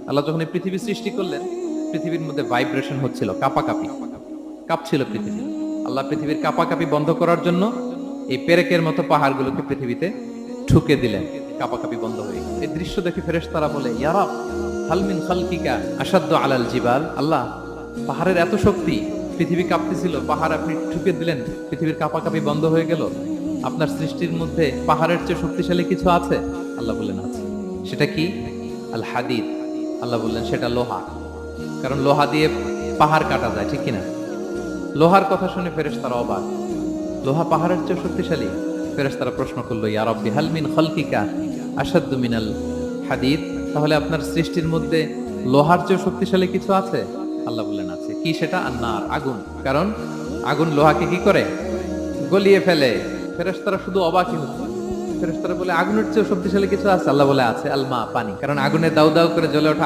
আল্লাহ যখন এই পৃথিবী সৃষ্টি করলেন, পৃথিবীর মধ্যে ভাইব্রেশন হচ্ছিল, কাঁপাকাঁপি, কাঁপছিল পৃথিবী। আল্লাহ পৃথিবীর কাঁপাকাঁপি বন্ধ করার জন্য এই পেরেকের মতো পাহাড়গুলোকে পৃথিবীতে ঠুকে দিলেন, কাঁপাকাঁপি বন্ধ হয়ে গেল। এই দৃশ্য দেখে ফেরেশতারা বলে, ইয়া রাব, হাল মিন খালকিকা আসাদ্দু আলাল জিবাল। আল্লাহ, পাহাড়ের এত শক্তি, পৃথিবী কাঁপতেছিল, পাহাড় আপনি ঠুকে দিলেন, পৃথিবীর কাঁপাকাঁপি বন্ধ হয়ে গেল। আপনার সৃষ্টির মধ্যে পাহাড়ের চেয়ে শক্তিশালী কিছু আছে? আল্লাহ বললেন আছে। সেটা কি? আল হাদিদ। আল্লাহ বললেন সেটা লোহা। কারণ লোহা দিয়ে পাহাড় কাটা যায়, ঠিক কিনা? লোহার কথা শুনে ফেরেশতারা অবাক। লোহা পাহাড়ের চেয়ে শক্তিশালী? ফেরেশতারা প্রশ্ন করলো, ইয়া রাব্বি হাল মিন খালকিকা আশাদ্দু মিনাল হাদিদ। তাহলে আপনার সৃষ্টির মধ্যে লোহার চেয়ে শক্তিশালী কিছু আছে? আল্লাহ বললেন আছে। কি সেটা? আন্নার, আগুন। কারণ আগুন লোহাকে কি করে? গলিয়ে ফেলে। ফেরেশতারা শুধু অবাকই হচ্ছে। ফেরেশতারা বলে, আগুনের চেয়ে শক্তিশালী কিছু আছে? আল্লাহ বলে আছে, আলমা, পানি। কারণ আগুনে দাউ দাউ করে জ্বলে ওঠা